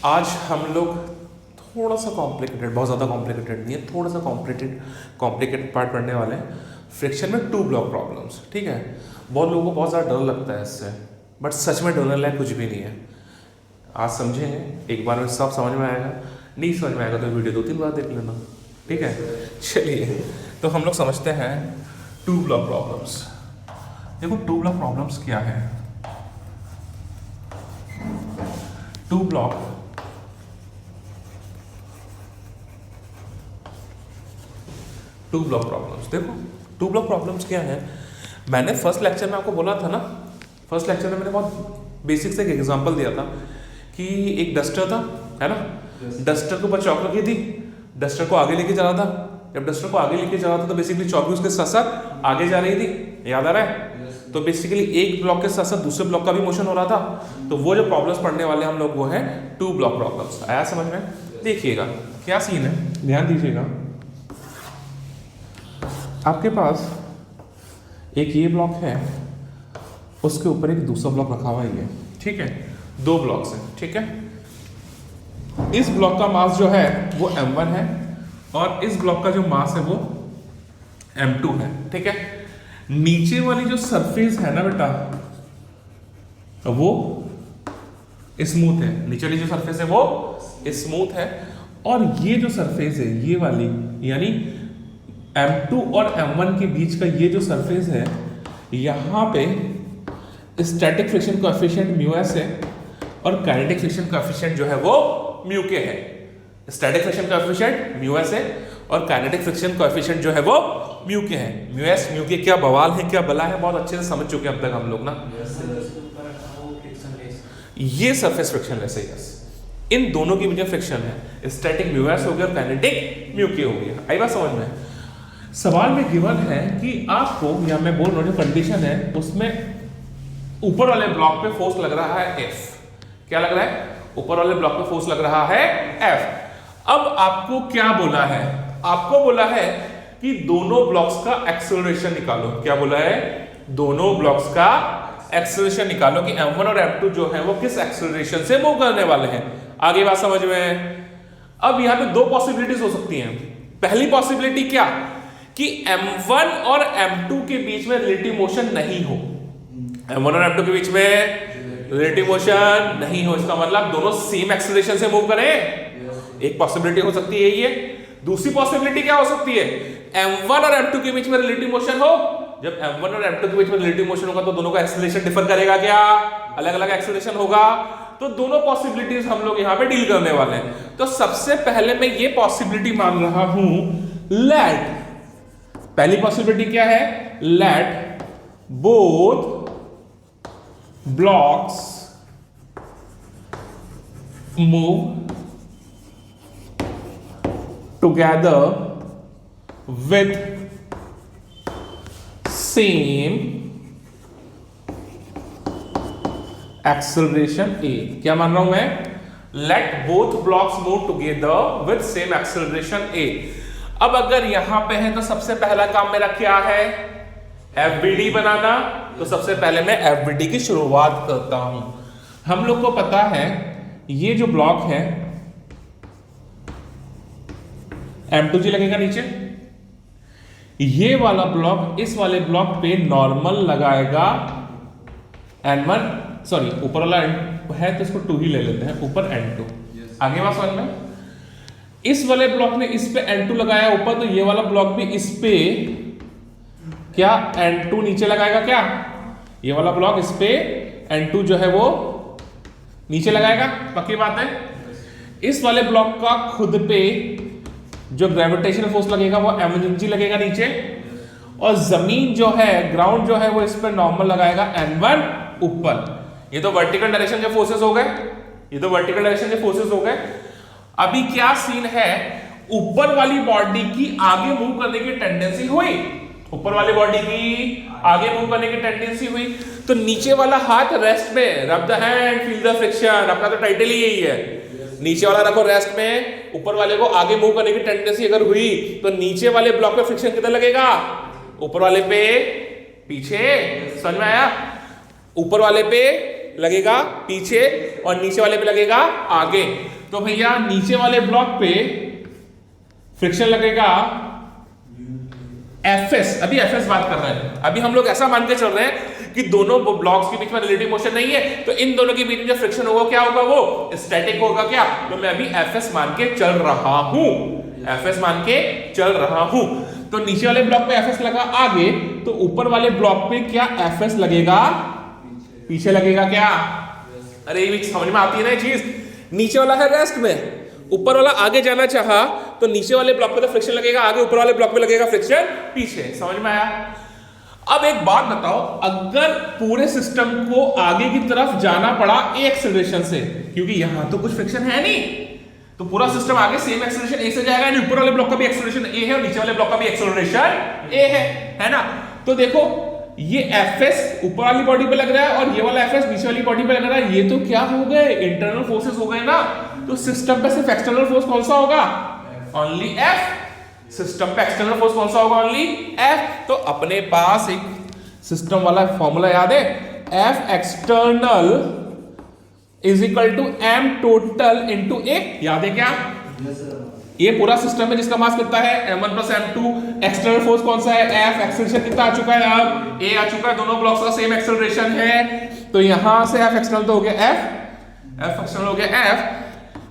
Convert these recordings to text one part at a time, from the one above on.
आज हम लोग थोड़ा सा कॉम्प्लिकेटेड, बहुत ज़्यादा कॉम्प्लिकेटेड नहीं है, थोड़ा सा कॉम्प्लिकेटेड पार्ट पढ़ने वाले हैं। फ्रिक्शन में टू ब्लॉक प्रॉब्लम्स, ठीक है। बहुत लोगों को बहुत ज़्यादा डर लगता है इससे, बट सच में डरने लायक कुछ भी नहीं है। आज समझेंगे, एक बार में सब समझ में आएगा, नहीं समझ में आएगा तो वीडियो 2-3 बार देख लेना, ठीक है। चलिए, तो हम लोग समझते हैं टू ब्लॉक प्रॉब्लम्स। देखो टू ब्लॉक प्रॉब्लम्स क्या है। टू ब्लॉक प्रॉब्लम्स, देखो टू ब्लॉक प्रॉब्लम्स क्या है। मैंने फर्स्ट लेक्चर में आपको बोला था ना, फर्स्ट लेक्चर में मैंने बहुत बेसिक से एक एग्जांपल दिया था कि एक डस्टर था, है ना। डस्टर के ऊपर चौक रखी थी, डस्टर को आगे लेके जा रहा था। जब डस्टर को आगे लेके जा रहा था तो बेसिकली चौक भी उसके साथ साथ आगे जा रही थी, याद आ रहा है। तो बेसिकली एक ब्लॉक के साथ साथ दूसरे ब्लॉक का भी मोशन हो रहा था। तो वो जो प्रॉब्लम्स पढ़ने वाले हम लोग वो है टू ब्लॉक प्रॉब्लम्स। आया समझ में? देखिएगा क्या सीन है, ध्यान दीजिएगा। आपके पास एक ये ब्लॉक है, उसके ऊपर एक दूसरा ब्लॉक रखा हुआ है, ठीक है। दो ब्लॉक्स हैं, ठीक है। इस ब्लॉक का मास जो है वो m1 है और इस ब्लॉक का जो मास है वो m2 है, ठीक है। नीचे वाली जो सरफेस है ना बेटा, वो स्मूथ है। नीचे वाली जो सरफेस है वो स्मूथ है और ये जो सरफेस है ये वाली, यानी m2 और m1 के बीच का ये जो सरफेस है, यहाँ पे स्टैटिक फ्रिक्शन कोएफिशिएंट μs है और काइनेटिक फ्रिक्शन कोएफिशिएंट जो है वो μk है। स्टैटिक फ्रिक्शन कोएफिशिएंट μs है और काइनेटिक फ्रिक्शन कोएफिशिएंट जो है वो μk है। μs μk क्या बवाल है, क्या बला है, बहुत अच्छे से समझ चुके हैं अब तक हम लोग ना। ये सरफेस फ्रिक्शनलेस है, यस। इन दोनों के बीच में फ्रिक्शन है, स्टैटिक μs हो गया और काइनेटिक μk हो गया। आई बात समझ में? सवाल में गिवन है कि आपको, या मैं बोल रहा हूं जो कंडीशन है उसमें ऊपर वाले ब्लॉक पे फोर्स लग रहा है F। क्या लग रहा है? ऊपर वाले ब्लॉक पे फोर्स लग रहा है F। अब आपको क्या बोला है? आपको बोला है कि दोनों ब्लॉक्स का एक्सेलरेशन निकालो। क्या बोला है? दोनों ब्लॉक्स का एक्सेलरेशन निकालो कि m1 और m2 जो है वो किस एक्सेलरेशन से मूव करने वाले हैं। आगे बात समझ में? अब यहां पे दो पॉसिबिलिटीज हो सकती हैं। पहली पॉसिबिलिटी क्या कि m1 और m2 के बीच में रिलेटिव मोशन नहीं हो। m1 और m2 के बीच में रिलेटिव मोशन नहीं हो, इसका मतलब दोनों सेम एक्सेलरेशन से मूव करें। एक पॉसिबिलिटी हो सकती है ये। दूसरी पॉसिबिलिटी क्या हो सकती है? m1 और m2 के बीच में रिलेटिव मोशन हो। जब m1 और m2 के बीच में रिलेटिव मोशन होगा तो दोनों का एक्सेलरेशन डिफर करेगा, क्या अलग अलग एक्सेलरेशन होगा। तो दोनों पॉसिबिलिटीज हम लोग यहां पे डील करने वाले हैं। तो सबसे पहले मैं ये पॉसिबिलिटी मान रहा हूं, लेट, पहली पॉसिबिलिटी क्या है? Let both blocks move together with same acceleration A। क्या मान रहा हूं मैं? Let both blocks move together with same acceleration A। अब अगर यहां पे है तो सबसे पहला काम मेरा क्या है? FBD बनाना। तो सबसे पहले मैं FBD की शुरुआत करता हूं। हम लोग को पता है ये जो ब्लॉक है M2G लगेगा नीचे, ये वाला ब्लॉक इस वाले ब्लॉक पे नॉर्मल लगाएगा N1, सॉरी ऊपर वाला है तो इसको 2 ही ले लेते हैं, ऊपर N2। आगे बात समझ में? इस वाले ब्लॉक ने इस पे N2 लगाया ऊपर, तो ये वाला ब्लॉक भी इस पे क्या N2 नीचे लगाएगा। क्या ये वाला ब्लॉक इस पे N2 जो है वो नीचे लगाएगा, पक्की बात है। इस वाले ब्लॉक का खुद पे जो ग्रेविटेशनल फोर्स लगेगा वो mg लगेगा नीचे, और जमीन जो है, ग्राउंड जो है वो इस पे नॉर्मल लगाएगा N1 ऊपर। ये तो वर्टिकल डायरेक्शन के फोर्सेस हो गए, ये तो वर्टिकल डायरेक्शन के फोर्सेस हो गए। अभी क्या सीन है? ऊपर वाली बॉडी की आगे मूव करने की टेंडेंसी हुई, ऊपर वाली बॉडी की आगे मूव करने की टेंडेंसी हुई, तो नीचे वाला हाथ रेस्ट में, रब the hand feel the friction, अपना तो टाइटल ही यही है। नीचे वाला रखो रेस्ट में, ऊपर वाले को आगे मूव करने की टेंडेंसी अगर हुई तो नीचे वाले ब्लॉक पे फ्रिक्शन किधर लगेगा? ऊपर वाले पे, पीछे। समझ में आया? ऊपर वाले पे लगेगा पीछे और नीचे वाले पे लगेगा आगे। तो भैया नीचे वाले ब्लॉक पे फ्रिक्शन लगेगा Fs। अभी Fs बात कर रहे हैं, अभी हम लोग ऐसा मान के चल रहे हैं कि दोनों ब्लॉक्स के बीच में रिलेटिव मोशन नहीं है, तो इन दोनों के बीच में जो फ्रिक्शन होगा क्या होगा, वो स्टैटिक होगा। क्या? तो मैं अभी Fs मान के चल रहा हूं, Fs मान के चल रहा हूं। तो नीचे वाले ब्लॉक पे Fs लगा आगे, तो ऊपर वाले ब्लॉक पे क्या Fs लगेगा पीछे लगेगा क्या? अरे ये समझ में आती है ना ये चीज। नीचे वाला है रेस्ट में, ऊपर वाला आगे जाना चाहा तो नीचे वाले ब्लॉक पे तो फ्रिक्शन लगेगा आगे, ऊपर वाले ब्लॉक पे लगेगा फ्रिक्शन पीछे। समझ में आया? अब एक बात बताओ, अगर पूरे सिस्टम को आगे की तरफ जाना पड़ा ए एक्सेलरेशन से, क्योंकि यहां तो कुछ फ्रिक्शन है नहीं, तो पूरा सिस्टम आगे सेम एक्सेलरेशन ए से जाएगा, यानी ऊपर वाले ब्लॉक का भी एक्सेलरेशन ए है और नीचे वाले ब्लॉक का भी एक्सेलरेशन ए है ना? तो देखो ये Fs ऊपर वाली बॉडी पे लग रहा है और ये वाला Fs नीचे वाली बॉडी पे लग रहा है, ये तो क्या हो गए, इंटरनल फोर्सेस हो गए ना। तो सिस्टम पे सिर्फ एक्सटर्नल फोर्स कौन सा होगा? Only F। सिस्टम पे एक्सटर्नल फोर्स कौन सा होगा? Only F। तो अपने पास एक सिस्टम वाला फॉर्मूला याद है, F external is equal to M total into A। याद है क्या? ये पूरा सिस्टम है जिसका मास कितना है, m1 plus m2। External force कौन सा है, F। एक्सेलरेशन कितना आ चुका है, अब A आ चुका है, दोनों ब्लॉक्स का सेम एक्सेलरेशन है, तो यहां से F एक्सटर्नल तो हो गया F एक्सटर्नल हो गया F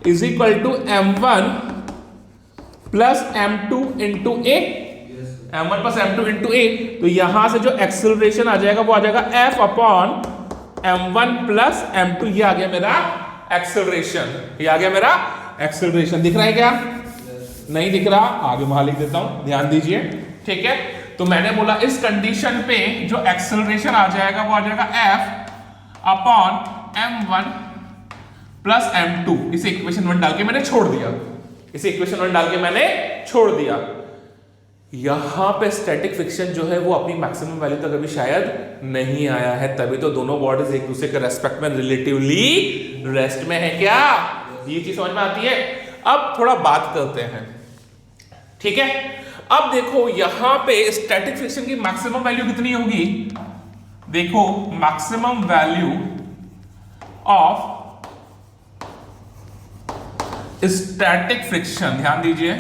is equal to m1 plus m2 into A। m1 plus m2 into A, तो यहां से जो एक्सेलरेशन आ जाएगा वो आ जाएगा F upon m1 plus m2। ये आ गया मेरा एक्सेलरेशन, ये आ गया मेरा एक्सेलरेशन। दिख रहा है क्या? नहीं दिख रहा? आगे वहां लिख देता हूं, ध्यान दीजिए, ठीक है। तो मैंने बोला इस कंडीशन पे जो एक्सेलरेशन आ जाएगा वो आ जाएगा F upon m1 plus m2। इसे इक्वेशन 1 डाल के मैंने छोड़ दिया, इसे इक्वेशन 1 डाल के मैंने छोड़ दिया। यहां पे स्टैटिक फ्रिक्शन जो है वो अपनी मैक्सिमम वैल्यू तक अभी शायद नहीं आया है, तभी तो दोनों बॉडीज एक दूसरे के रेस्पेक्ट में रिलेटिवली रेस्ट में है। क्या ये चीज समझ में आती है? अब थोड़ा बात करते हैं, ठीक है। अब देखो यहां पे स्टैटिक फ्रिक्शन की मैक्सिमम वैल्यू कितनी होगी? देखो maximum value of static friction, ध्यान दीजिए,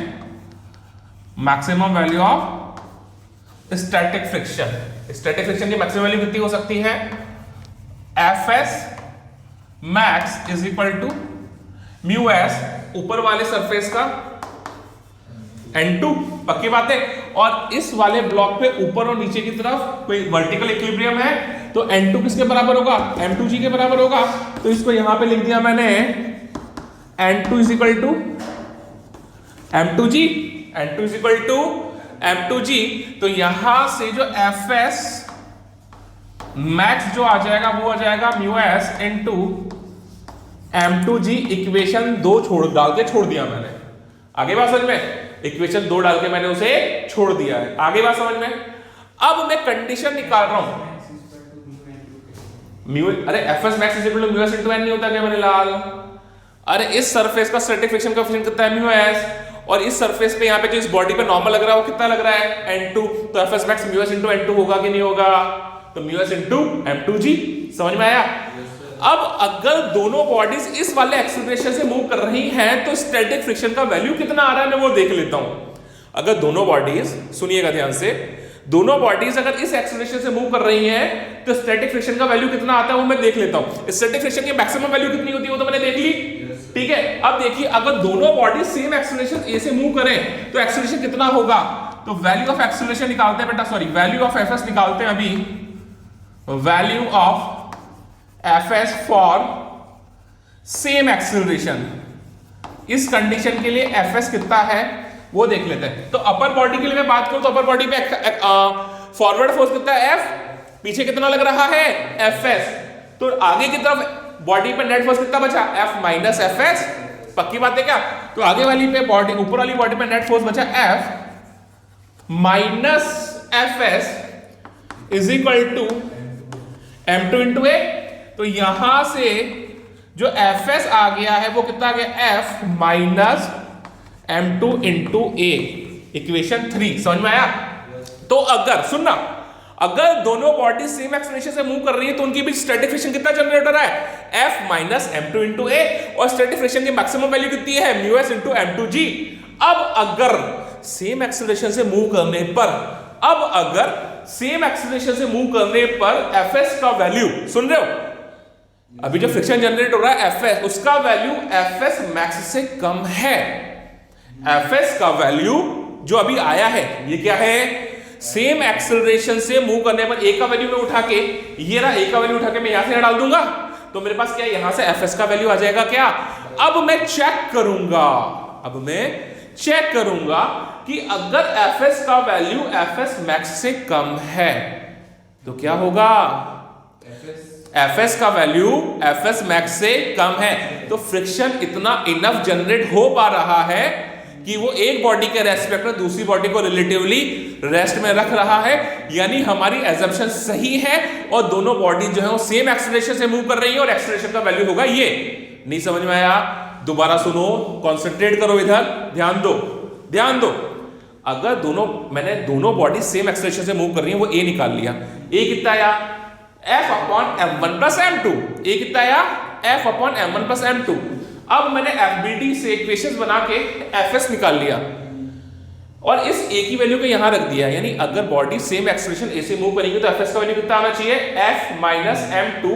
maximum value of static friction. Static friction की मैक्सिमम वैल्यू कितनी हो सकती है? Fs max is equal to mu s ऊपर वाले सरफेस का n2, पक्की बात है। और इस वाले ब्लॉक पे ऊपर और नीचे की तरफ कोई वर्टिकल इक्विलिब्रियम है, तो n2 किसके बराबर होगा? m2g के बराबर होगा। तो इसको यहां पे लिख दिया मैंने n2 is equal to m2g, n2 is equal to m2g। तो यहां से जो Fs मैक्स जो आ जाएगा वो आ जाएगा mu s into m2g। Equation 2 डाल के छोड़ दिया मैंने, आगे बात समझ में? इक्वेशन 2 डाल के मैंने उसे छोड़ दिया है, आगे बात समझ में? अब मैं कंडीशन निकाल रहा हूं म्यू, अरे Fs max is equal to mu s into n नहीं होता क्या मेरे लाल? अरे इस सरफेस का स्टैटिक फ्रिक्शन कोएफिशिएंट कितना है? Mu S. और इस सरफेस पे यहाँ पे जो इस बॉडी पे नॉर्मल लग रहा है वो कितना लग रहा है? n2। तो Fs max mu s into n2 होगा कि नहीं होगा? तो म्यू एस इनटू m2g। समझ में आया? अब अगर दोनों बॉडीज इस वाले एक्सेलरेशन से मूव कर रही हैं तो स्टैटिक फ्रिक्शन का वैल्यू कितना आ रहा है मैं वो देख लेता हूं। अगर दोनों बॉडीज, सुनिएगा ध्यान से, दोनों बॉडीज अगर इस एक्सेलरेशन से मूव कर रही हैं तो स्टैटिक फ्रिक्शन का वैल्यू कितना आता है वो मैं देख लेता हूं। स्टैटिक फ्रिक्शन की मैक्सिमम वैल्यू कितनी होती है वो तो मैंने देख ली, ठीक है। अब देखिए अगर दोनों बॉडीज सेम एक्सेलरेशन ए से मूव करें तो एक्सेलरेशन कितना होगा? तो वैल्यू ऑफ एक्सेलरेशन निकालते हैं बेटा, सॉरी वैल्यू ऑफ Fs निकालते हैं अभी। Value of Fs for same acceleration, इस कंडीशन के लिए Fs कितना है वो देख लेते हैं। तो अपर बॉडी के लिए मैं बात करूं तो अपर बॉडी पे फॉरवर्ड फोर्स कितना है? F। पीछे कितना लग रहा है? Fs। तो आगे की तरफ बॉडी पे नेट फोर्स कितना बचा? F minus Fs। पक्की बात है क्या? तो आगे वाली पे बॉडी, ऊपर वाली बॉडी पे नेट फोर्स बचा F minus Fs is equal to m2 into a। तो यहां से जो Fs आ गया है वो कितना आ गया? F minus m2 into a, equation 3। समझ में आया? तो अगर सुनना, अगर दोनों बॉडी सेम एक्सेलरेशन से मूव कर रही है तो उनके बीच स्टैटिक फ्रिक्शन कितना जनरेट हो रहा है, F माइनस m2 इंटू ए, और स्टैटिक फ्रिक्शन की मैक्सिमम वैल्यू कितनी है, μs इंटू m2g। अब अगर सेम एक्सेलरेशन से मूव करने पर fs का वैल्यू, सुन रहे हो, अभी जो फ्रिक्शन जनरेट हो रहा है fs, उसका वैल्यू fs मैक्स से कम है। fs का वैल्यू जो अभी आया है ये क्या है, सेम एक्सेलरेशन से मूव करने पर a का वैल्यू में उठा के, ये रहा a का वैल्यू उठा के मैं यहां से डाल दूंगा तो मेरे पास क्या है, यहां से fs का वैल्यू आ जाएगा क्या। अब मैं चेक करूंगा कि अगर fs का वैल्यू fs मैक्स से कम है तो क्या होगा, fs का वैल्यू fs मैक्स से कम है तो फ्रिक्शन इतना इनफ जनरेट हो पा रहा है कि वो एक बॉडी के रेस्पेक्ट में दूसरी बॉडी को रिलेटिवली रेस्ट में रख रहा है। यानी हमारी एजम्पशन सही है और दोनों बॉडी जो है वो सेम एक्सेलरेशन से मूव कर रही है और एक्सेलरेशन का वैल्यू होगा ये। नहीं समझ में आया, दोबारा सुनो, कंसंट्रेट करो, इधर ध्यान दो। अगर मैंने दोनों बॉडी सेम एक्सेलरेशन से मूव कर रही है, वो a निकाल लिया, a कितना आया, F upon m1 plus m2, a कितना आया, F upon m1 plus m2। अब मैंने FBD से इक्वेशंस बना के fs निकाल लिया और इस a की वैल्यू को यहां रख दिया। यानी अगर बॉडी सेम एक्सेलरेशन a से मूव करेंगे तो fs का वैल्यू कितना आना चाहिए, F minus m2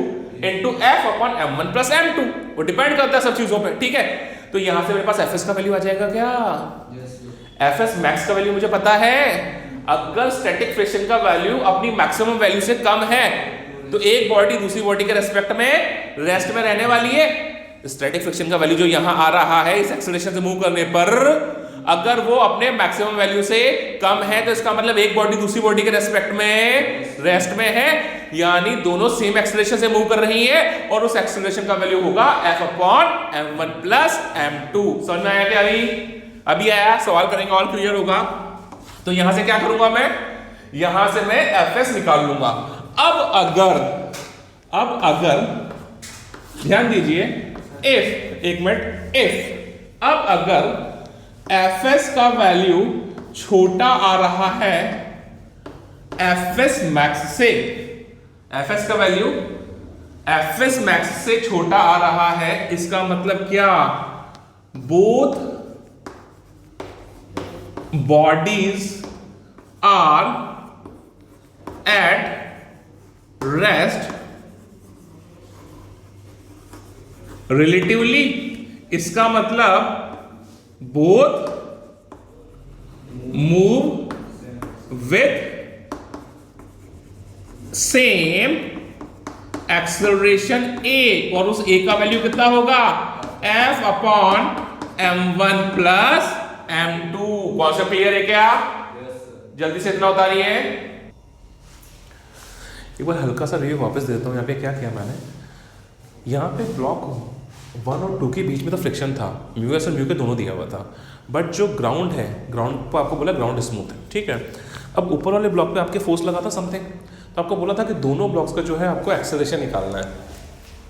into F upon m1 plus m2। वो डिपेंड करता है सब चीजों पे, ठीक है। तो यहां से मेरे पास fs का वैल्यू आ जाएगा क्या, fs मैक्स का वैल्यू मुझे पता है। अगर स्टैटिक फ्रिक्शन का वैल्यू अपनी मैक्सिमम वैल्यू से कम है तो एक बॉडी दूसरी बॉडी के रेस्पेक्ट में रेस्ट में रहने वाली है। स्टैटिक फ्रिक्शन का वैल्यू जो यहां आ रहा है इस एक्सेलरेशन से मूव करने पर, अगर वो अपने मैक्सिमम वैल्यू से कम है तो इसका मतलब एक बॉडी दूसरी बॉडी के रेस्पेक्ट में रेस्ट में है, यानी दोनों सेम एक्सेलरेशन से मूव कर रही है और उस एक्सेलरेशन का वैल्यू होगा F upon m1 plus m2। समझ में आया क्या, अभी आया, सवाल करेंगे और क्लियर होगा। तो यहां से क्या करूंगा मैं, यहां से मैं fs निकाल लूंगा। अब अगर ध्यान दीजिए, अब अगर fs का वैल्यू छोटा आ रहा है fs मैक्स से, fs का वैल्यू fs मैक्स से छोटा आ रहा है, इसका मतलब क्या, both bodies are at rest relatively. इसका मतलब both move with same acceleration a, और उस a का वैल्यू कितना होगा, F upon m1 plus m2। Concept clear है क्या, जल्दी से इतना उतारिए। एक बार हल्का सा रिव्यू वापस देता हूं। यहाँ पे क्या किया मैंने, यहाँ पे ब्लॉक 1 और 2 के बीच में तो फ्रिक्शन था, म्यूएस और म्यू के दोनों दिया हुआ था, बट जो ग्राउंड है, ग्राउंड पर आपको बोला ग्राउंड स्मूथ है, ठीक है। अब ऊपर वाले ब्लॉक पे आपके फोर्स लगा था समथिंग, तो आपको बोला था कि दोनों ब्लॉक्स का जो है आपको एक्सेलरेशन निकालना है।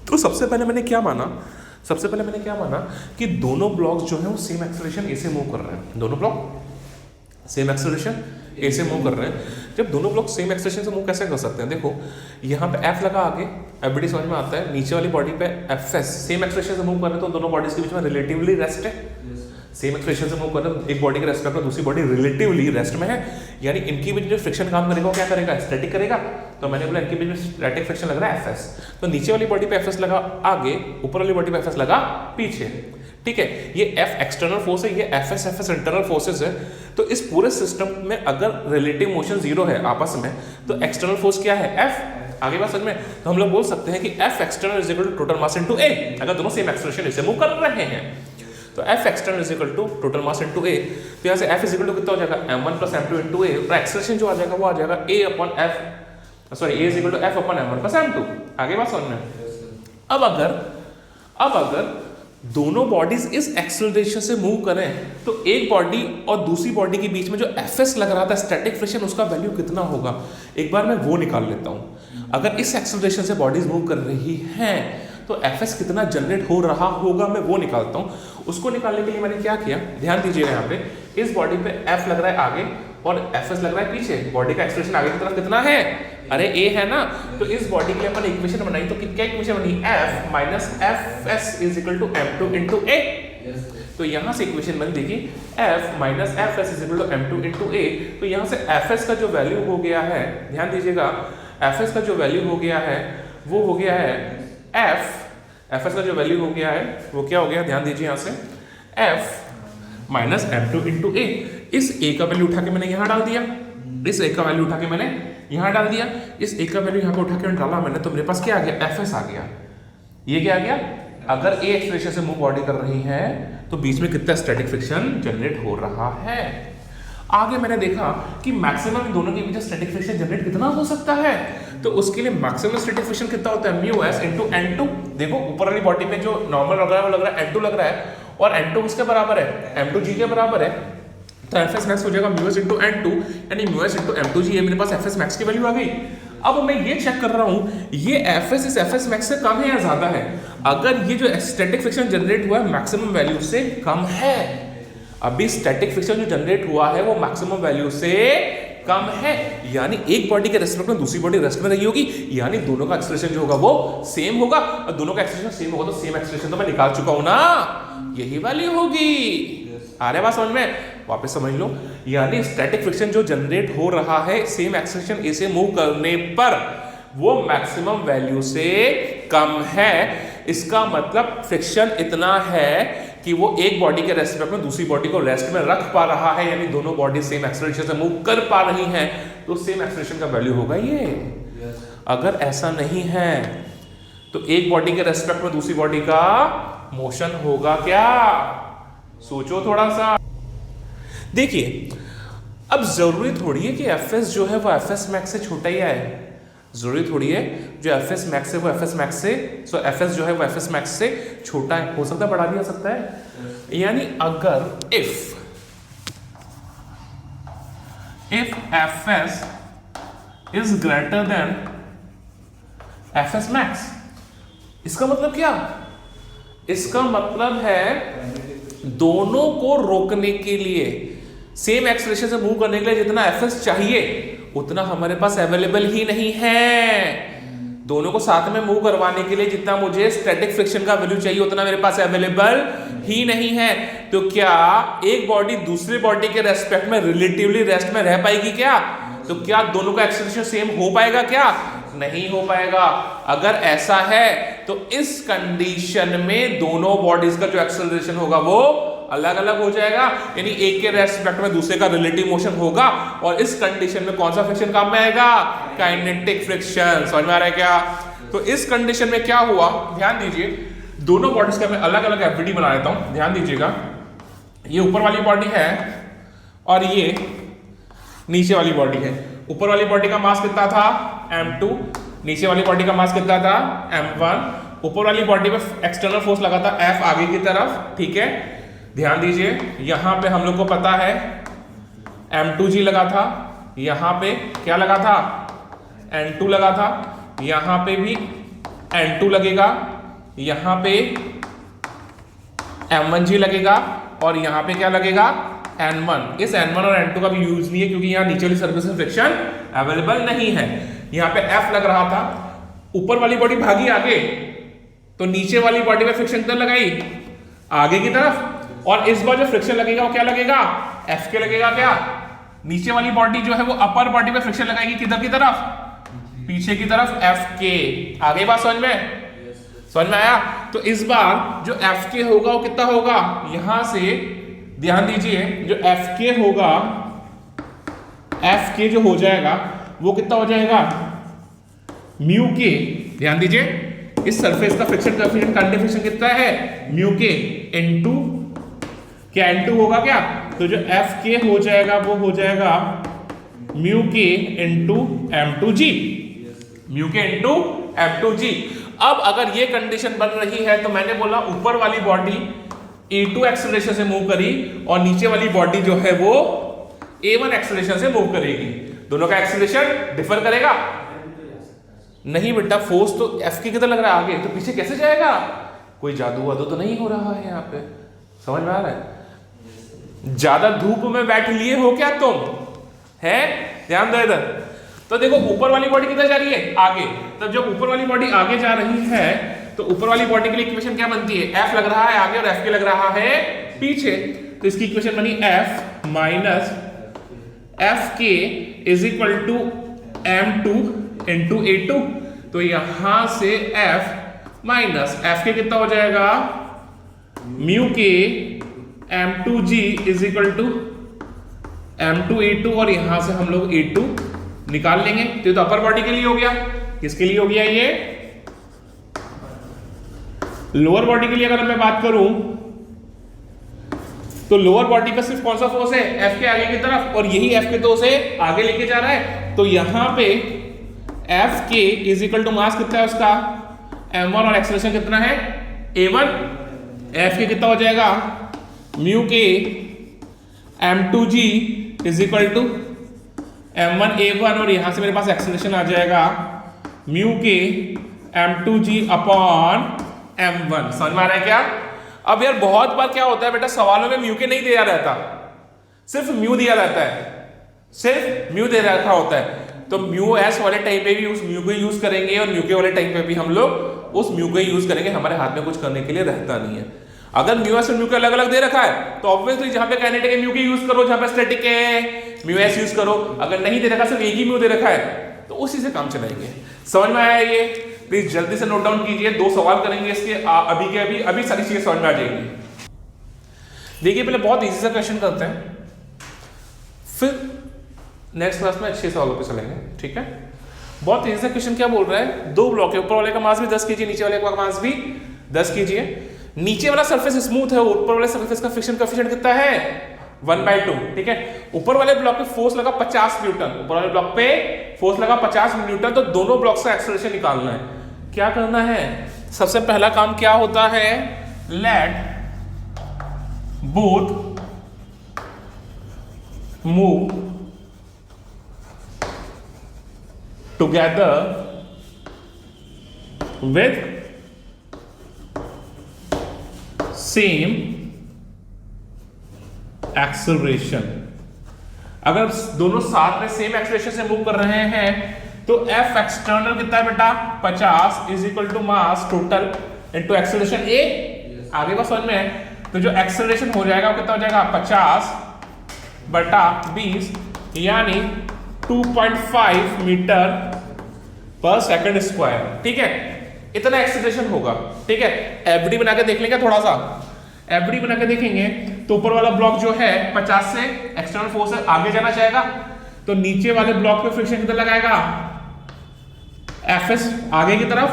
तो सबसे पहले मैंने क्या माना कि दोनों ब्लॉक्स जो है वो सेम एक्सेलरेशन ए से मूव कर रहे हैं, दोनों ब्लॉक सेम एक्सेलरेशन ए से मूव कर रहे हैं। जब दोनों ब्लॉक सेम एक्सेलरेशन से मूव कैसे कर सकते हैं, देखो यहाँ पे F लगा आगे, FBD समझ में आता है, नीचे वाली बॉडी पे FS सेम एक्सेलरेशन से मूव कर रहे हैं तो दोनों बॉडीज के बीच में रिलेटिवली रेस्ट है। सेम एक्सेलरेशन से मूव कर रहे हैं, एक बॉडी के रेस्पेक्ट में दूसरी बॉडी रिलेटिवली रेस्ट में है, यानी इनकी बीच जो फ्रिक्शन काम करेगा वो क्या करेगा, स्टैटिक करेगा। तो मैंने बोला इनके बीच में स्टैटिक फ्रिक्शन लग रहा है FS, तो नीचे वाली बॉडी पे FS लगा आगे, ऊपर वाली बॉडी पे FS लगा पीछे, ठीक है। ये F एक्सटर्नल फोर्स है, ये FS इंटरनल फोर्सेस है। तो इस पूरे सिस्टम में अगर रिलेटिव मोशन जीरो है आपस में, तो एक्सटर्नल फोर्स क्या है, F। आगे बात समझ में, तो हम लोग बोल सकते हैं कि F external is equal to total mass into A, अगर दोनों सेम एक्सेलरेशन से मूव कर रहे हैं तो F external is equal to total mass into A। तो यहाँ से F इज इक्वल टू कितना हो जाएगा, m1 plus m2 into A, और एक्सेलरेशन जो आ जाएगा वो आ जाएगा A upon F, sorry A is equal to F upon m1 plus m2। आगे बात समझ में। अब अगर दोनों बॉडीज इस एक्सेलरेशन से मूव करें तो एक बॉडी और दूसरी बॉडी के बीच में जो FS लग रहा था स्टैटिक फ्रिक्शन, उसका वैल्यू कितना होगा, एक बार मैं वो निकाल लेता हूं। अगर इस एक्सेलरेशन से बॉडीज मूव कर रही हैं तो FS कितना जनरेट हो रहा होगा, मैं वो निकालता हूं। उसको निकालने के लिए मैंने क्या किया, ध्यान दीजिएगा, यहाँ पे इस बॉडी पे F लग रहा है आगे और एफ एस लग रहा है पीछे, बॉडी का एक्सेलरेशन आगे की तरफ कितना है, अरे ए है ना, तो इस बॉडी के लिए अपन इक्वेशन बनाई, तो क्या इक्वेशन बनी, F minus F S is equal to m2 into A. तो यहाँ से इक्वेशन बनी, देखिए F minus F S is equal to m2 into A. तो यहाँ से एफ एस का जो वैल्यू हो गया है, ध्यान दीजिएगा, एफ एस का जो वैल्यू हो गया है वो हो गया है एफ एस का जो वैल्यू हो गया है वो क्या हो गया, ध्यान दीजिए यहाँ से एफ माइनस m2 इंटू ए। इस ए का वैल्यू उठा के मैंने यहाँ डाल दिया, इस ए का वैल्यू उठा के मैंने यहाँ डाल दिया, इस ए का वैल्यू यहाँ पे उठा के डाला मैंने, तो मेरे पास क्या आ गया, एफ एस आ गया। ये क्या आ गया, अगर ए एक्सेलरेशन से मूव बॉडी कर रही है तो बीच में कितना स्टैटिक फ्रिक्शन जनरेट हो रहा है। आगे मैंने देखा कि मैक्सिमम दोनों के बीच स्टैटिक फ्रिक्शन जनरेट कितना हो सकता है, तो उसके लिए मैक्सिमम स्टैटिक फ्रिक्शन कितना होता है, म्यू एस इंटू n2। देखो ऊपर वाली बॉडी में जो नॉर्मल लग रहा है वो लग रहा है n2 लग रहा है, और n2 किसके बराबर है, m2g के बराबर है, तो एफ एस मैक्स हो जाएगा म्यू एस इंटू n2, यानी म्यू एस इंटू m2g। ये मेरे पास एफ एस मैक्स की वैल्यू आ गई। अब मैं ये चेक कर रहा हूँ ये एफ एस इस एफ एस मैक्स से कम है या ज्यादा है। अगर ये जो स्टैटिक फ्रिक्शन जनरेट हुआ है मैक्सिमम वैल्यू से कम है, अभी स्टैटिक फ्रिक्शन जो जनरेट हुआ है वो मैक्सिमम वैल्यू से कम है, यानी एक बॉडी के रेस्पेक्ट में दूसरी बॉडी रेस्ट में रही होगी, यानी दोनों का एक्सेलरेशन जो होगा वो सेम होगा, और दोनों का एक्सेलरेशन सेम होगा तो सेम एक्सेलरेशन तो मैं निकाल चुका हूं ना, यही वैल्यू होगी। आ रहा है बात समझ में, वापस समझ लो, यानी स्टैटिक फ्रिक्शन जो जनरेट हो रहा है सेम एक्सेलरेशन ए से मूव करने पर वो मैक्सिमम वैल्यू से कम है। इसका मतलब फ्रिक्शन इतना है कि वो एक बॉडी के रेस्पेक्ट में दूसरी बॉडी को रेस्ट में रख पा रहा है, यानी दोनों बॉडी सेम एक्सेलरेशन से मूव कर पा रही हैं, तो सेम एक्सेलरेशन का वैल्यू होगा ये। अगर ऐसा नहीं है तो एक बॉडी के रेस्पेक्ट में दूसरी बॉडी का मोशन होगा क्या, सोचो थोड़ा सा। देखिए अब जरूरी थोड़ी है कि एफ एस जो है वो एफ एस मैक्स से छोटा ही आए, जरूरी थोड़ी है जो एफ एस मैक्स है वो एफ एस मैक्स से, सो एफ एस जो है वो एफ एस मैक्स से छोटा है, हो सकता है बड़ा भी हो सकता है। यानी अगर if F S is greater than F S max, इसका मतलब क्या, इसका मतलब है दोनों को रोकने के लिए, सेम एक्सेलरेशन से मूव करने के लिए जितना एफ एस चाहिए उतना हमारे पास अवेलेबल ही नहीं है। दोनों को साथ में मूव करवाने के लिए जितना मुझे स्टैटिक फ्रिक्शन का वैल्यू चाहिए उतना मेरे पास अवेलेबल ही नहीं है। तो क्या एक बॉडी दूसरे बॉडी के रेस्पेक्ट में रिलेटिवली रेस्ट में रह पाएगी क्या, तो क्या दोनों का एक्सेलरेशन सेम हो पाएगा क्या, नहीं हो पाएगा। अगर ऐसा है तो इस कंडीशन में दोनों बॉडीज का जो एक्सेलरेशन होगा वो अलग अलग हो जाएगा, यानी एक के रेस्पेक्ट में दूसरे का रिलेटिव मोशन होगा, और इस कंडीशन में कौन सा फ्रिक्शन काम में आएगा, काइनेटिक फ्रिक्शन। समझ में आ रहा है क्या। तो इस कंडीशन में क्या हुआ, ध्यान दीजिए, दोनों बॉडीज का मैं अलग अलग एफबीडी बना लेता हूं, ध्यान दीजिएगा। ये ऊपर वाली बॉडी है और ये नीचे वाली बॉडी है। ऊपर वाली बॉडी का मास कितना था m2, नीचे वाली बॉडी का मास कितना था m1। ऊपर वाली बॉडी में एक्सटर्नल फोर्स लगा था F आगे की तरफ, ठीक है। ध्यान दीजिए यहां पे हम लोग को पता है m2g लगा था, यहां पे क्या लगा था n2 लगा था, यहां पे भी n2 लगेगा, यहां पे m1g लगेगा, और यहां पे क्या लगेगा n1। इस n1 और n2 का भी यूज नहीं है क्योंकि यहां नीचे वाली सरफेस में फ्रिक्शन अवेलेबल नहीं है। यहां पे F लग रहा था, ऊपर वाली बॉडी भागी आगे तो नीचे वाली बॉडी में फ्रिक्शन कितना लगाई आगे की तरफ, और इस बार जो फ्रिक्शन लगेगा वो क्या लगेगा F के लगेगा। क्या नीचे वाली बॉडी जो है वो अपर बॉडी में फ्रिक्शन लगाएगी किधर की तरफ, पीछे की तरफ F के। आगे बात समझ में समझ में आया। तो इस बार जो F के होगा वो कितना होगा, यहां से ध्यान दीजिए जो F के होगा, F के जो हो जाएगा वो कितना हो जाएगा म्यू के। ध्यान दीजिए इस सरफेस का फ्रिक्शन कोएफिशिएंट कंडक्शन कितना है म्यू के इनटू क्या n2 होगा क्या, तो जो F के हो जाएगा वो हो जाएगा म्यू के इनटू m2g, म्यू के इनटू m2g। अब अगर ये कंडीशन बन रही है तो मैंने बोला ऊपर वाली बॉडी a2 एक्सेलरेशन से मूव करी और नीचे वाली बॉडी जो है वो a1 एक्सेलरेशन से मूव करेगी। दोनों का एक्सेलरेशन डिफर करेगा नहीं बेटा, फोर्स तो F के किधर लग रहा है आगे, तो पीछे कैसे जाएगा, कोई जादू वादू तो नहीं हो रहा है यहाँ पे। समझ में आ रहा है। ज्यादा धूप में बैठ लिए हो क्या तुम, है, ध्यान दो इधर। तो देखो ऊपर वाली बॉडी किधर जा रही है, आगे। तब जब ऊपर वाली बॉडी आगे जा रही है तो ऊपर वाली बॉडी के लिए इक्वेशन क्या बनती है, F लग रहा है आगे और F के लग रहा है पीछे। तो इसकी इक्वेशन बनी F minus f k is equal to m2 into a2। तो यहां से F माइनस F के कितना हो जाएगा, म्यू के m2g is equal to m2 a2, और यहां से हम लोग a2 निकाल लेंगे। तो ये तो अपर बॉडी के लिए हो गया। किसके लिए हो गया ये, लोअर बॉडी के लिए अगर मैं बात करूं तो लोअर बॉडी का सिर्फ कौन सा फोर्स है, F के आगे की तरफ, और यही F के तो उसे आगे लेके जा रहा है। तो यहां पे F के इज इक्वल टू मास कितना है उसका, m1, और एक्सेलरेशन कितना है a1। F के कितना हो जाएगा, म्यू के m2g is equal to m1 a1, और यहां से मेरे पास एक्सेलरेशन आ जाएगा म्यू के m2g अपॉन m1। समझ में आ रहा है क्या। अब यार बहुत बार क्या होता है बेटा, सवालों में म्यू के नहीं दिया रहता, सिर्फ म्यू दिया रहता है, सिर्फ म्यू दे रखा होता है। तो म्यू एस वाले टाइम पे भी उस म्यू को यूज करेंगे, और म्यू के वाले टाइम पे भी हम लोग उस म्यू को यूज करेंगे। हमारे हाथ में कुछ करने के लिए रहता नहीं है। अगर म्यू एस और म्यू के अलग अलग दे रखा है तो ऑब्वियसली जहां पे काइनेटिक है म्यू के यूज करो, जहां पे स्टैटिक है म्यू एस यूज करो। अगर नहीं दे रखा, सिर्फ एक ही म्यू दे रखा है, तो उसी से काम चलाएंगे। समझ में आया ये, प्लीज जल्दी से नोट डाउन कीजिए। 2 सवाल करेंगे इसके अभी के अभी सारी चीजें समझ में आ जाएंगी। देखिए पहले बहुत इजी सा क्वेश्चन करते हैं, फिर नेक्स्ट क्लास में अच्छे सवालों पे चलेंगे, ठीक है। बहुत इजी सा क्वेश्चन क्या बोल रहा है, 2 ब्लॉक है, ऊपर वाले का मास भी 10 kg, नीचे वाले का मास भी 10 kg है। नीचे वाला सरफेस स्मूथ है, ऊपर वाले सरफेस का फ्रिक्शन कोएफिशिएंट कितना है 1/2, ठीक है। ऊपर वाले ब्लॉक पे फोर्स लगा 50 न्यूटन, ऊपर वाले ब्लॉक पे फोर्स लगा 50 न्यूटन। तो दोनों ब्लॉक का एक्सेलरेशन निकालना है। क्या करना है, सबसे पहला काम क्या होता है, let both move together with same acceleration. अगर दोनों साथ में सेम एक्सेलरेशन से मूव कर रहे हैं तो F एक्सटर्नल कितना है बेटा 50 is equal to mass total into acceleration A। आगे बात समझ में है। तो जो एक्सेलरेशन हो जाएगा वो कितना हो जाएगा 50 बटा 20 यानी 2.5 मीटर पर सेकंड स्क्वायर, ठीक है। इतना एक्सेलरेशन होगा, ठीक है। एफडी बना के देख लेंगे, थोड़ा सा एफडी बना के देखेंगे तो ऊपर वाला ब्लॉक जो है 50 से एक्सटर्नल फोर्स से आगे जाना चाहेगा, तो नीचे वाले ब्लॉक पे फ्रिक्शन कितना लगाएगा Fs आगे की तरफ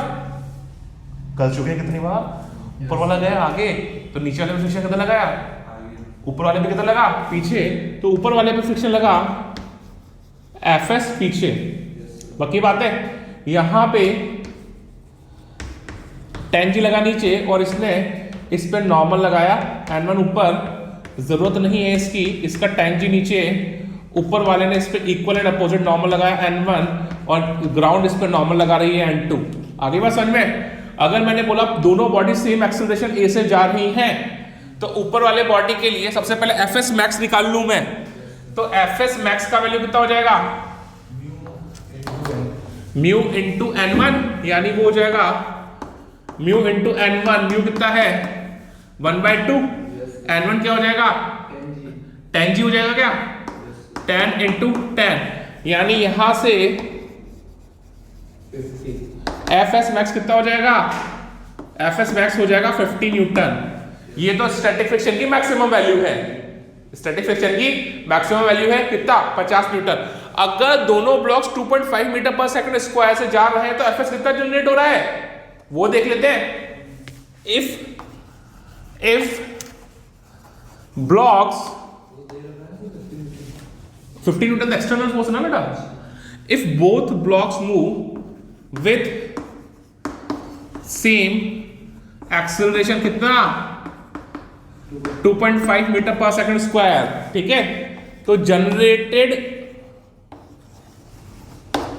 कर चुके हैं कितनी बार, ऊपर वाला गया आगे तो नीचे वाले पे फ्रिक्शन कितना लगाया, ऊपर वाले पे कितना लगा पीछे, तो ऊपर वाले पे फ्रिक्शन लगा Fs पीछे। बाकी बात है यहां पे tan g लगा नीचे और इसने इस पे नॉर्मल लगाया, n1 ऊपर, जरूरत नहीं है इसकी, इसका tan g नीचे, ऊपर वाले ने इस पे इक्वल एंड अपोजिट नॉर्मल लगाया n1 और ग्राउंड इस पे नॉर्मल लगा रही है n2। आगे बात समझ में। अगर मैंने बोला दोनों बॉडी सेम एक्सेलरेशन a से जा रही हैं तो ऊपर वाले बॉडी के लिए सबसे पहले Fs मैक्स निकाल लूं मैं, तो Fs मैक्स का वैल्यू कितना हो जाएगा म्यू इंटू n1, यानी वो हो जाएगा म्यू इंटू n1। म्यू कितना है 1/2, n1 क्या हो जाएगा tan g हो जाएगा क्या tan इंटू tan, यानी यहां से Fs मैक्स कितना हो जाएगा, Fs मैक्स हो जाएगा 50 न्यूटन। ये तो स्टैटिक फ्रिक्शन की मैक्सिमम वैल्यू है, स्टैटिक फ्रिक्शन की मैक्सिमम वैल्यू है कितना 50 न्यूटन। अगर दोनों ब्लॉक्स 2.5 मीटर पर सेकंड स्क्वायर से जा रहे हैं तो Fs कितना जनरेट हो रहा है वो देख लेते हैं। If blocks 50 Newton external force ना बेटा, if both blocks move with same acceleration कितना 2.5 मीटर पर सेकंड स्क्वायर, ठीक है, तो जनरेटेड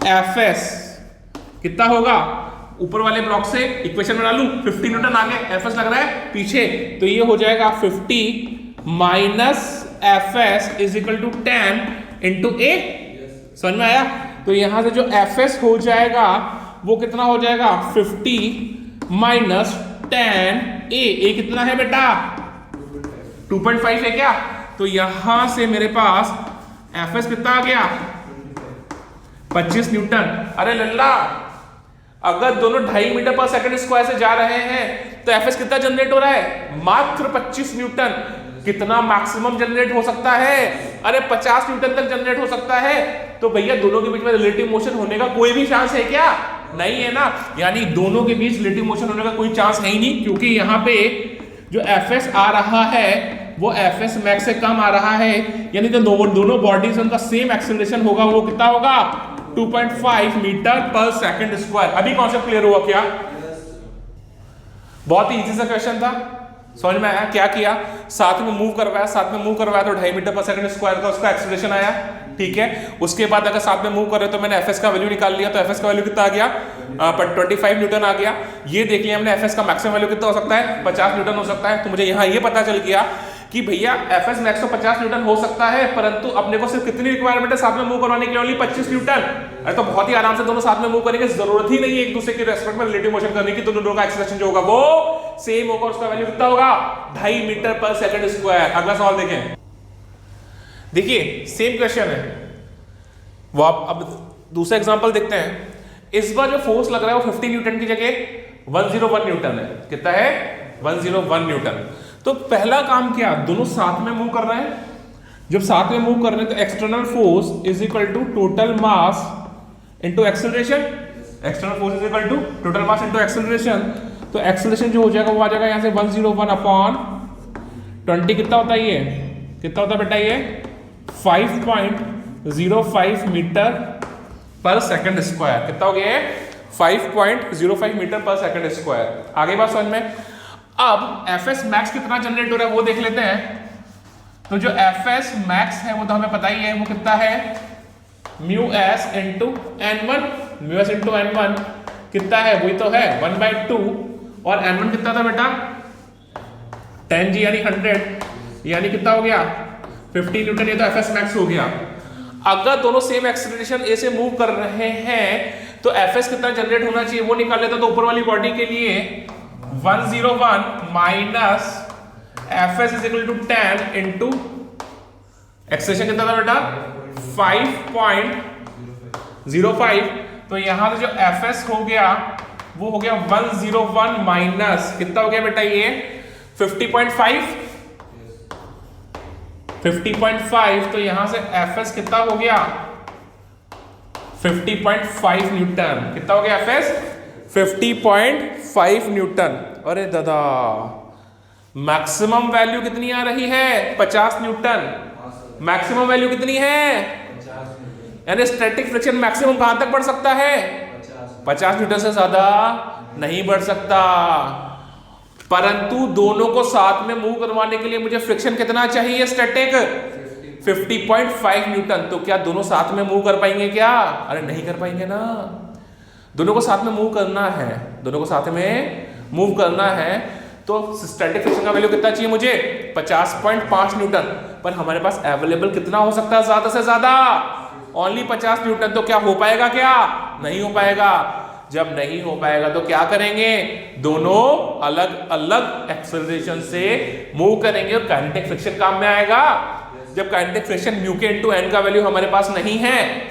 Fs कितना होगा, ऊपर वाले ब्लॉक से इक्वेशन बना लूं 50 न्यूटन आगे Fs लग रहा है पीछे, तो ये हो जाएगा 50 minus Fs is equal to 10 into A। समझ में आया? तो यहां से जो Fs हो जाएगा वो कितना हो जाएगा 50 माइनस 10 ए कितना है बेटा 2.5 है क्या? तो यहां से मेरे पास Fs कितना आ गया 25 न्यूटन। अरे लल्ला अगर दोनों 2.5 मीटर पर सेकंड स्क्वायर से जा रहे हैं तो Fs कितना जनरेट हो रहा है मात्र 25 न्यूटन। कितना मैक्सिमम जनरेट हो सकता है? अरे 50 न्यूटन तक जनरेट हो सकता है। तो भैया दोनों के बीच में रिलेटिव मोशन होने का कोई भी चांस है क्या? नहीं है ना। यानी दोनों के बीच रिलेटिव मोशन होने का कोई चांस है ही नहीं, क्योंकि यहाँ पे जो Fs आ रहा है वो Fs मैक्स से कम आ रहा है। यानी तो दोनों बॉडीज उनका सेम एक्सेलरेशन होगा, वो कितना होगा 2.5 मीटर पर सेकंड स्क्वायर। अभी कॉन्सेप्ट क्लियर हुआ क्या? बहुत ही इजी सा क्वेश्चन था, समझ में आया? क्या किया, साथ में मूव करवाया तो 2.5 मीटर पर सेकंड स्क्वायर का उसका एक्सेलरेशन आया, ठीक है। उसके बाद अगर साथ में मूव कर रहे तो मैंने Fs का वैल्यू निकाल लिया, तो Fs का वैल्यू कितना आ गया 25 न्यूटन आ गया। ये देख लिया हमने Fs का मैक्सिमम वैल्यू कितना हो सकता है 50 न्यूटन हो सकता है। तो मुझे यहाँ ये पता चल गया कि भैया Fs मैक्स तो 50 न्यूटन हो सकता है, परंतु अपने को सिर्फ कितनी रिक्वायरमेंट है साथ में मूव करवाने के लिए ओनली 25 न्यूटन। अरे तो बहुत ही आराम से दोनों साथ में मूव करेंगे, जरूरत ही नहीं है एक दूसरे के रेस्पेक्ट में रिलेटिव मोशन करने की। दोनों का एक्सेलरेशन जो होगा वो सेम होगा, उसका वैल्यू कितना होगा 2.5 मीटर पर सेकंड स्क्वायर। अगला सवाल देखें, देखिए सेम क्वेश्चन है वो, आप अब दूसरा एग्जांपल देखते हैं। इस बार जो फोर्स लग रहा है वो 50 न्यूटन की जगह 101 न्यूटन है। कितना है 101 न्यूटन। तो पहला काम क्या, दोनों साथ में मूव कर रहे हैं। जब साथ में मूव कर रहे हैं तो external force is equal to total mass into acceleration. External force is equal to total mass into acceleration. तो एक्सेलरेशन जो हो जाएगा वो आ जाएगा यहाँ से 101 अपॉन 20 कितना होता है ये, कितना होता है बेटा ये 5.05 मीटर पर सेकंड स्क्वायर। कितना हो गया 5.05 मीटर पर सेकंड स्क्वायर। आगे बात समझ में। अब Fs मैक्स कितना जनरेट हो रहा है वो देख लेते हैं। तो जो Fs मैक्स है वो तो हमें पता ही है, वो कितना है mu s into n1। Mu s into n1 कितना है, वही तो है 1/2, और n1 कितना था बेटा 10g यानी 100, यानी कितना हो गया 50 न्यूटन। ये तो Fs मैक्स हो गया। अगर दोनों सेम एक्सेलरेशन ए से मूव कर रहे हैं तो Fs कितना जनरेट होना चाहिए वो निकाल लेता। तो ऊपर वाली बॉडी के लिए 101 minus Fs is equal to 10 into acceleration कितना था बेटा 5.05। तो यहां से जो Fs हो गया वो हो गया 101 माइनस कितना हो गया बेटा ये 50.5। तो यहां से Fs कितना हो गया 50.5 न्यूटन। कितना हो गया Fs 50.5 न्यूटन। अरे दादा मैक्सिमम वैल्यू कितनी आ रही है 50 न्यूटन। मैक्सिमम वैल्यू कितनी है, यानी स्टैटिक फ्रिक्शन मैक्सिमम कहां तक बढ़ सकता है 50 न्यूटन से ज्यादा नहीं बढ़ सकता। परंतु दोनों को साथ में मूव करवाने के लिए मुझे फ्रिक्शन कितना चाहिए स्टैटिक 50.5 न्यूटन। तो क्या दोनों साथ में मूव कर पाएंगे क्या? अरे नहीं कर पाएंगे ना। दोनों को साथ में मूव करना है, दोनों को साथ में मूव करना है। तो स्टैटिक फ्रिक्शन का वैल्यू कितना चाहिए मुझे 50.5 न्यूटन। पर हमारे पास अवेलेबल कितना हो सकता है ज्यादा से ज्यादा ओनली 50 न्यूटन। तो क्या हो पाएगा, क्या नहीं हो पाएगा। जब नहीं हो पाएगा तो क्या करेंगे, दोनों अलग अलग एक्सेलरेशन से मूव करेंगे और काइनेटिक फ्रिक्शन काम में आएगा। जब काइनेटिक फ्रिक्शन म्यू के इनटू एन का वैल्यू हमारे पास नहीं है,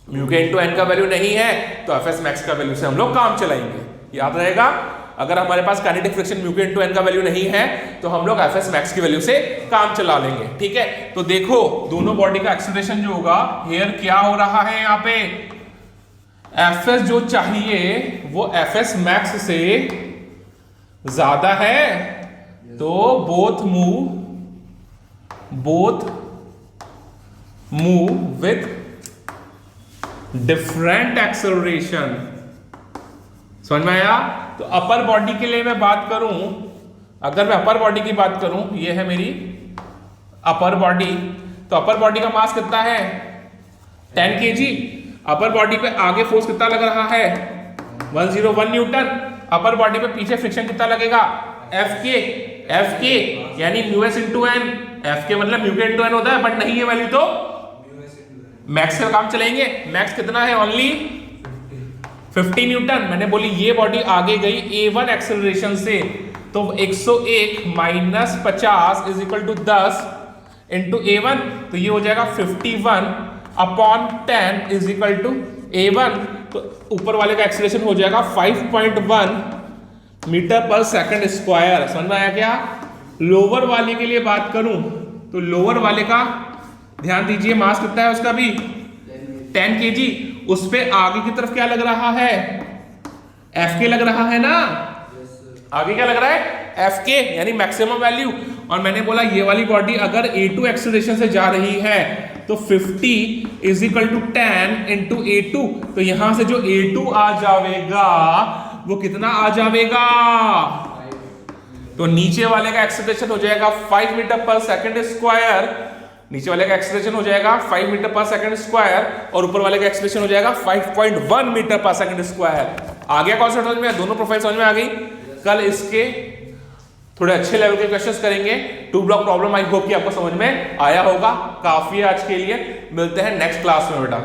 म्यू के इनटू एन का वैल्यू नहीं है, तो Fs मैक्स का वैल्यू से हम लोग काम चलाएंगे। याद रहेगा, अगर हमारे पास काइनेटिक फ्रिक्शन म्यू के इनटू एन का वैल्यू नहीं है तो हम लोग Fs मैक्स की वैल्यू से काम चला लेंगे। ठीक है, तो देखो दोनों बॉडी का एक्सेलरेशन जो होगा हियर क्या हो रहा है, यहाँ पे Fs जो चाहिए वो Fs मैक्स से ज्यादा है। तो both move with different acceleration. समझ में आया। तो अपर बॉडी के लिए मैं बात करूं, अगर मैं अपर बॉडी की बात करूं, ये है मेरी अपर बॉडी। तो अपर बॉडी का मास कितना है 10 kg। अपर बॉडी पे आगे फोर्स कितना लग रहा है 101 न्यूटन। अपर बॉडी पे पीछे फ्रिक्शन कितना लगेगा Fk यानी mu s into n. Fk मतलब म्यू के इंटू एन होता है, बट नहीं है वैल्यू तो मैक्स का काम चलेंगे। मैक्स कितना है? Only 50 Newton. मैंने बोली ये बॉडी आगे गई a1 एक्सेलरेशन से, तो 101 minus 50 is equal to 10 into a1, तो ये हो जाएगा 51 upon 10 is equal to a1। तो ऊपर वाले का एक्सेलरेशन हो जाएगा 5.1 मीटर पर सेकंड स्क्वायर। समझ में आया क्या? लोअर वाले के लिए बात करूं तो लोअर वाले का ध्यान दीजिए, मास कितना है उसका भी 10 kg। उस पे आगे की तरफ क्या लग रहा है? Fk लग रहा है ना। आगे क्या लग रहा है? Fk यानी मैक्सिमम वैल्यू। और मैंने बोला ये वाली बॉडी अगर a2 एक्सेलरेशन से जा रही है तो 50 is equal to 10 into a2, तो यहां से जो a2 आ जाएगा वो कितना आ जाएगा? तो नीचे वाले का एक्सेलरेशन हो जाएगा 5 मीटर पर सेकंड स्क्वायर। नीचे वाले का एक्सेलरेशन हो जाएगा 5 मीटर पर सेकंड स्क्वायर और ऊपर वाले का एक्सेलरेशन हो जाएगा 5.1 मीटर पर सेकंड स्क्वायर। आ गया कॉन्सेप्ट समझ में? दोनों प्रोफाइल समझ में आ गई। कल इसके थोड़े अच्छे लेवल के क्वेश्चंस करेंगे। 2 ब्लॉक प्रॉब्लम आई होप कि आपको समझ में आया होगा। काफी है आज के लिए। मिलते हैं नेक्स्ट क्लास में बेटा।